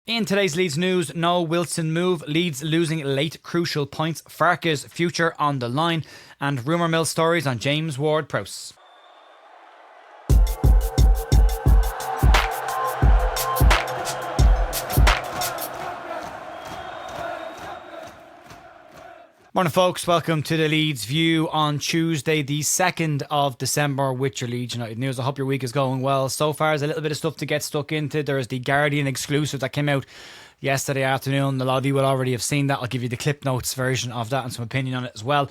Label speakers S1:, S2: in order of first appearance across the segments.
S1: In today's Leeds news, no Wilson move, Leeds losing late crucial points, Farke's future on the line, and rumour mill stories on James Ward-Prowse. Morning folks, welcome to the Leeds View on Tuesday the 2nd of December with your Leeds United news. I hope your week is going well. So far there's a little bit of stuff to get stuck into. There's the Guardian exclusive that came out yesterday afternoon. A lot of you will already have seen that. I'll give you the clip notes version of that and some opinion on it as well.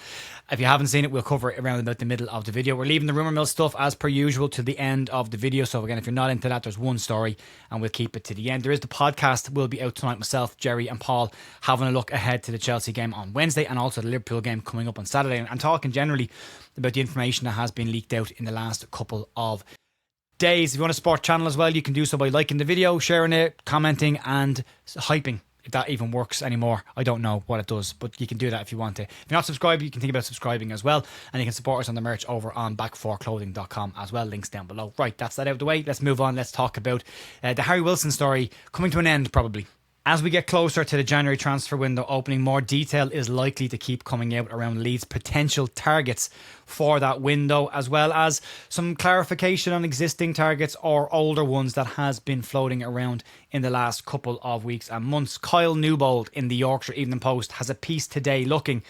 S1: If you haven't seen it, we'll cover it around about the middle of the video. We're leaving the rumour mill stuff as per usual to the end of the video. So again, if you're not into that, there's one story and we'll keep it to the end. There is the podcast will be out tonight. Myself, Jerry and Paul having a look ahead to the Chelsea game on Wednesday and also the Liverpool game coming up on Saturday. And talking generally about the information that has been leaked out in the last couple of days. If you want to support the channel as well, you can do so by liking the video, sharing it, commenting and hyping. If that even works anymore, I don't know what it does, but you can do that if you want to. If you're not subscribed, you can think about subscribing as well, and you can support us on the merch over on back4clothing.com as well, links down below. Right, that's that out of the way. Let's move on. Let's talk about the Harry Wilson story coming to an end probably. As we get closer to the January transfer window opening, more detail is likely to keep coming out around Leeds' potential targets for that window, as well as some clarification on existing targets or older ones that has been floating around in the last couple of weeks and months. Kyle Newbold in the Yorkshire Evening Post has a piece today looking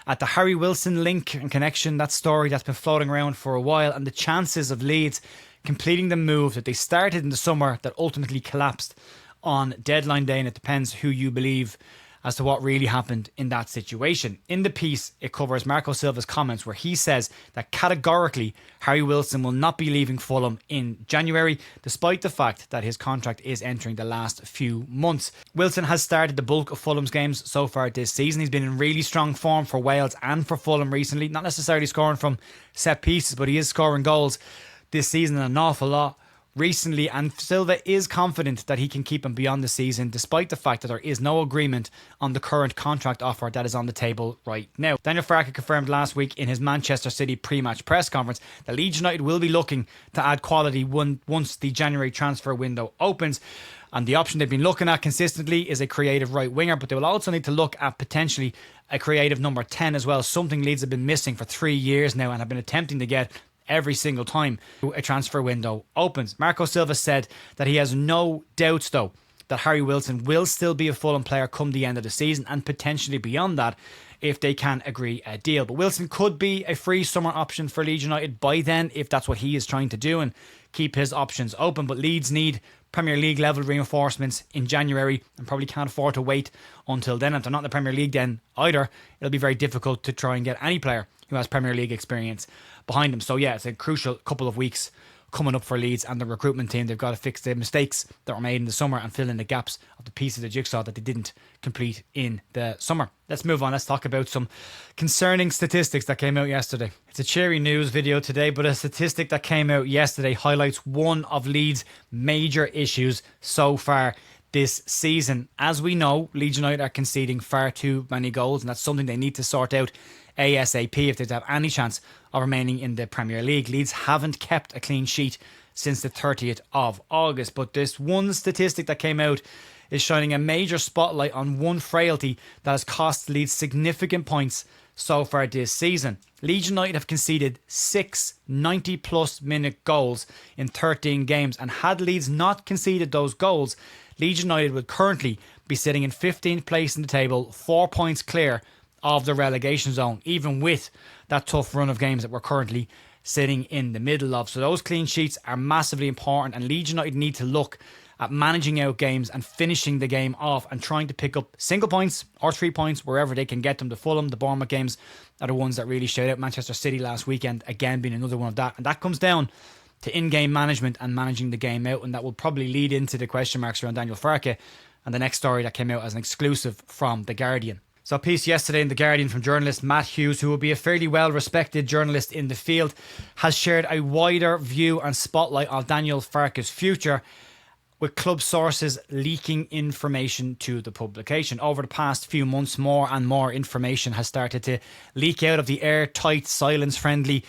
S1: at the Harry Wilson link and connection, that story that's been floating around for a while, and the chances of Leeds completing the move that they started in the summer that ultimately collapsed on deadline day, and it depends who you believe as to what really happened in that situation. In the piece, it covers Marco Silva's comments where he says that categorically Harry Wilson will not be leaving Fulham in January, despite the fact that his contract is entering the last few months. Wilson has started the bulk of Fulham's games so far this season. He's been in really strong form for Wales and for Fulham recently, not necessarily scoring from set pieces, but he is scoring goals this season an awful lot recently, and Silva is confident that he can keep him beyond the season despite the fact that there is no agreement on the current contract offer that is on the table right now. Daniel Farke confirmed last week in his Manchester City pre-match press conference that Leeds United will be looking to add quality once the January transfer window opens, and the option they've been looking at consistently is a creative right winger, but they will also need to look at potentially a creative number 10 as well, something Leeds have been missing for 3 years now and have been attempting to get every single time a transfer window opens. Marco Silva said that he has no doubts though that Harry Wilson will still be a Fulham player come the end of the season and potentially beyond that if they can agree a deal. But Wilson could be a free summer option for Leeds United by then if that's what he is trying to do and keep his options open. But Leeds need Premier League level reinforcements in January and probably can't afford to wait until then. If they're not in the Premier League then either, it'll be very difficult to try and get any player who has Premier League experience behind him. So yeah, it's a crucial couple of weeks coming up for Leeds and the recruitment team. They've got to fix the mistakes that were made in the summer and fill in the gaps of the piece of the jigsaw that they didn't complete in the summer. Let's move on. Let's talk about some concerning statistics that came out yesterday. It's a cheery news video today, but a statistic that came out yesterday highlights one of Leeds' major issues so far this season. As we know, Leeds United are conceding far too many goals, and that's something they need to sort out ASAP if they have any chance of remaining in the Premier League. Leeds haven't kept a clean sheet since the 30th of August, but this one statistic that came out is shining a major spotlight on one frailty that has cost Leeds significant points so far this season. Leeds United have conceded 6 90-plus minute goals in 13 games, and had Leeds not conceded those goals, Leeds United would currently be sitting in 15th place in the table, 4 points clear of the relegation zone, even with that tough run of games that we're currently sitting in the middle of. So those clean sheets are massively important, and Leeds United need to look at managing out games and finishing the game off and trying to pick up single points or 3 points wherever they can get them. The Fulham, the Bournemouth games are the ones that really showed out. Manchester City last weekend again being another one of that, and that comes down to in-game management and managing the game out, and that will probably lead into the question marks around Daniel Farke and the next story that came out as an exclusive from The Guardian. So a piece yesterday in The Guardian from journalist Matt Hughes, who will be a fairly well-respected journalist in the field, has shared a wider view and spotlight on Daniel Farke's future, with club sources leaking information to the publication. Over the past few months, more and more information has started to leak out of the airtight, silence-friendly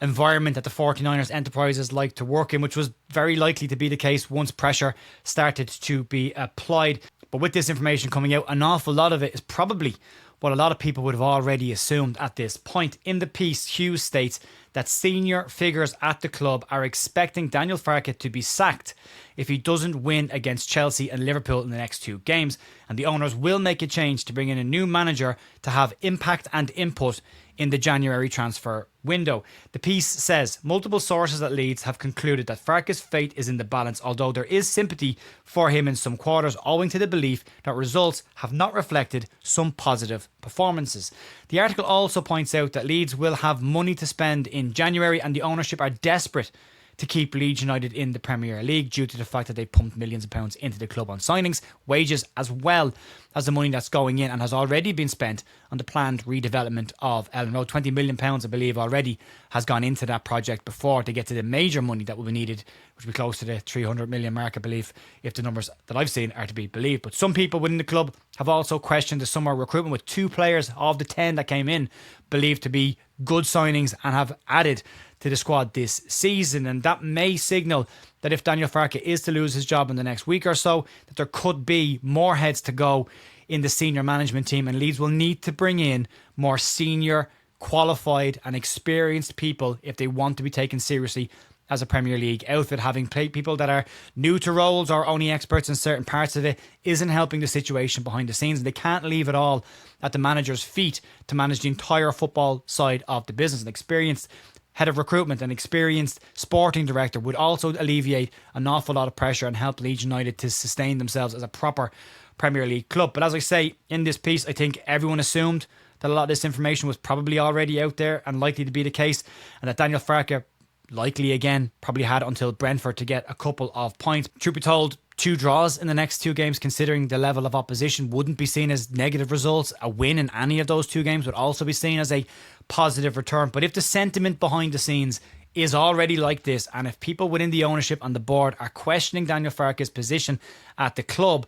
S1: environment that the 49ers enterprises like to work in, which was very likely to be the case once pressure started to be applied. But with this information coming out, an awful lot of it is probably what a lot of people would have already assumed at this point. In the piece, Hughes states that senior figures at the club are expecting Daniel Farke to be sacked if he doesn't win against Chelsea and Liverpool in the next 2 games, and the owners will make a change to bring in a new manager to have impact and input in the January transfer window. The piece says multiple sources at Leeds have concluded that Farke's fate is in the balance, although there is sympathy for him in some quarters owing to the belief that results have not reflected some positive performances. The article also points out that Leeds will have money to spend in January, and the ownership are desperate to keep Leeds United in the Premier League due to the fact that they pumped millions of pounds into the club on signings, wages, as well as the money that's going in and has already been spent on the planned redevelopment of Ellen Road. £20 million, I believe, already has gone into that project before to get to the major money that will be needed, which will be close to the 300 million mark, I believe, if the numbers that I've seen are to be believed. But some people within the club have also questioned the summer recruitment, with 2 players of the 10 that came in believed to be good signings and have added to the squad this season, and that may signal that if Daniel Farke is to lose his job in the next week or so, that there could be more heads to go in the senior management team, and Leeds will need to bring in more senior, qualified and experienced people if they want to be taken seriously as a Premier League outfit. Having played people that are new to roles or only experts in certain parts of it isn't helping the situation behind the scenes. They can't leave it all at the manager's feet to manage the entire football side of the business. An experienced head of recruitment and experienced sporting director would also alleviate an awful lot of pressure and help Leeds United to sustain themselves as a proper Premier League club. But as I say in this piece, I think everyone assumed that a lot of this information was probably already out there and likely to be the case, and that Daniel Farke likely again probably had until Brentford to get a couple of points. Truth be told, 2 draws in the next 2 games, considering the level of opposition, wouldn't be seen as negative results. A win in any of those 2 games would also be seen as a positive return. But if the sentiment behind the scenes is already like this, and if people within the ownership and the board are questioning Daniel Farke's position at the club,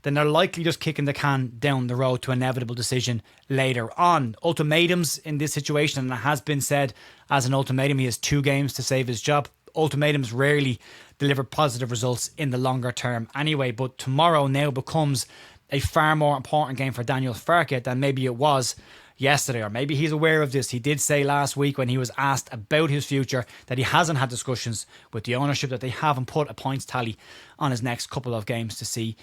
S1: then they're likely just kicking the can down the road to an inevitable decision later on. Ultimatums in this situation, and it has been said as an ultimatum, he has 2 games to save his job. Ultimatums rarely deliver positive results in the longer term anyway, but tomorrow now becomes a far more important game for Daniel Farke than maybe it was yesterday, or maybe he's aware of this. He did say last week when he was asked about his future that he hasn't had discussions with the ownership, that they haven't put a points tally on his next couple of games to see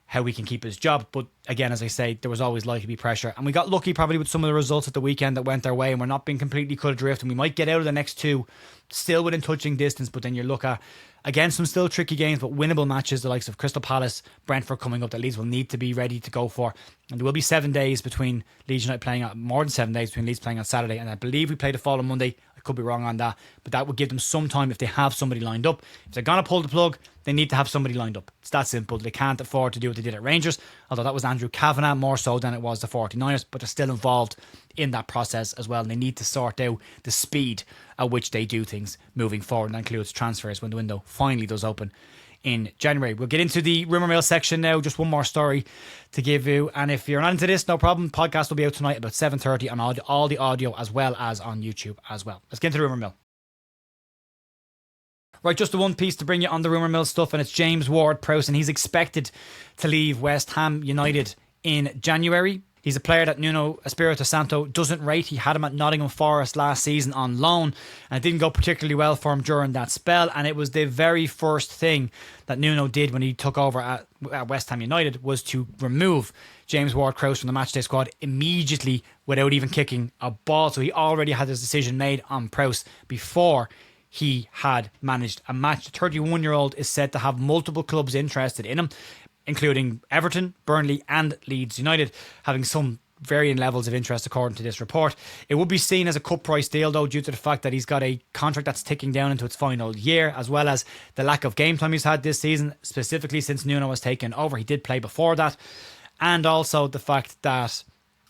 S1: how we can keep his job. But again, as I say, there was always likely to be pressure, and we got lucky probably with some of the results at the weekend that went our way, and we're not being completely cut adrift, and we might get out of the next 2 still within touching distance. But then you look at, again, some still tricky games but winnable matches, the likes of Crystal Palace, Brentford coming up, that Leeds will need to be ready to go for. And there will be 7 days between Leeds United playing on, more than 7 days between Leeds playing on Saturday, and I believe we play the following Monday. I could be wrong on that, but that would give them some time if they have somebody lined up. If they're going to pull the plug, they need to have somebody lined up. It's that simple. They can't afford to do what they did at Rangers, although that was Andrew Kavanagh more so than it was the 49ers, but they're still involved in that process as well, and they need to sort out the speed at which they do things moving forward, and that includes transfers when the window finally does open in January. We'll get into the rumour mill section now. Just one more story to give you, and if you're not into this, no problem. Podcast will be out tonight about 7:30 on all the audio as well as on YouTube as well. Let's get into the rumour mill. Right, just the one piece to bring you on the rumour mill stuff, and it's James Ward-Prowse, and he's expected to leave West Ham United in January. He's a player that Nuno Espirito Santo doesn't rate. He had him at Nottingham Forest last season on loan, and it didn't go particularly well for him during that spell. And it was the very first thing that Nuno did when he took over at West Ham United was to remove James Ward-Prowse from the matchday squad immediately without even kicking a ball. So he already had his decision made on Prowse before he had managed a match. The 31-year-old is said to have multiple clubs interested in him, including Everton, Burnley and Leeds United, having some varying levels of interest according to this report. It would be seen as a cut price deal though, due to the fact that he's got a contract that's ticking down into its final year, as well as the lack of game time he's had this season, specifically since Nuno has taken over. He did play before that, and also the fact that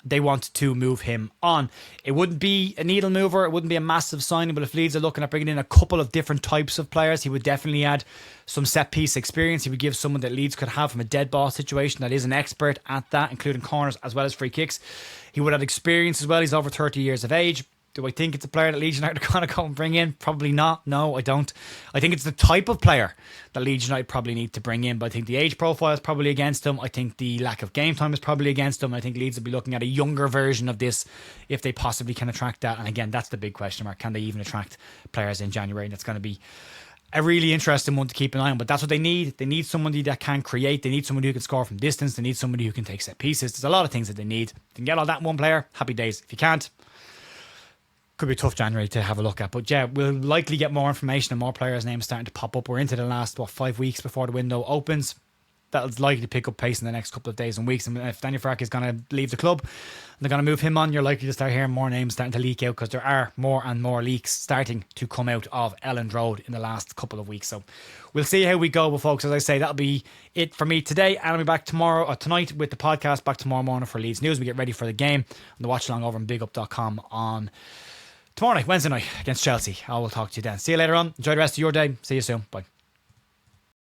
S1: they want to move him on. It wouldn't be a needle mover, it wouldn't be a massive signing, but if Leeds are looking at bringing in a couple of different types of players, he would definitely add some set piece experience. He would give someone that Leeds could have from a dead ball situation that is an expert at that, including corners as well as free kicks. He would have experience as well. He's over 30 years of age. Do I think it's a player that Leeds United are going to go and bring in? Probably not. No, I don't. I think it's the type of player that Leeds United probably need to bring in. But I think the age profile is probably against him. I think the lack of game time is probably against him. I think Leeds will be looking at a younger version of this if they possibly can attract that. And again, that's the big question mark. Can they even attract players in January? And that's going to be a really interesting one to keep an eye on. But that's what they need. They need somebody that can create. They need somebody who can score from distance. They need somebody who can take set pieces. There's a lot of things that they need. If you can get all that in one player, happy days. If you can't, could be a tough January to have a look at. But yeah, we'll likely get more information and more players' names starting to pop up. We're into the last 5 weeks before the window opens. That'll likely to pick up pace in the next couple of days and weeks. And if Daniel Farke is going to leave the club and they're going to move him on, you're likely to start hearing more names starting to leak out, because there are more and more leaks starting to come out of Elland Road in the last couple of weeks. So we'll see how we go. But folks, as I say, that'll be it for me today. And I'll be back tonight with the podcast, back tomorrow morning for Leeds News. We get ready for the game and the watch along over on bigup.com on tomorrow night, Wednesday night against Chelsea. I will talk to you then. See you later on. Enjoy the rest of your day. See you soon. Bye.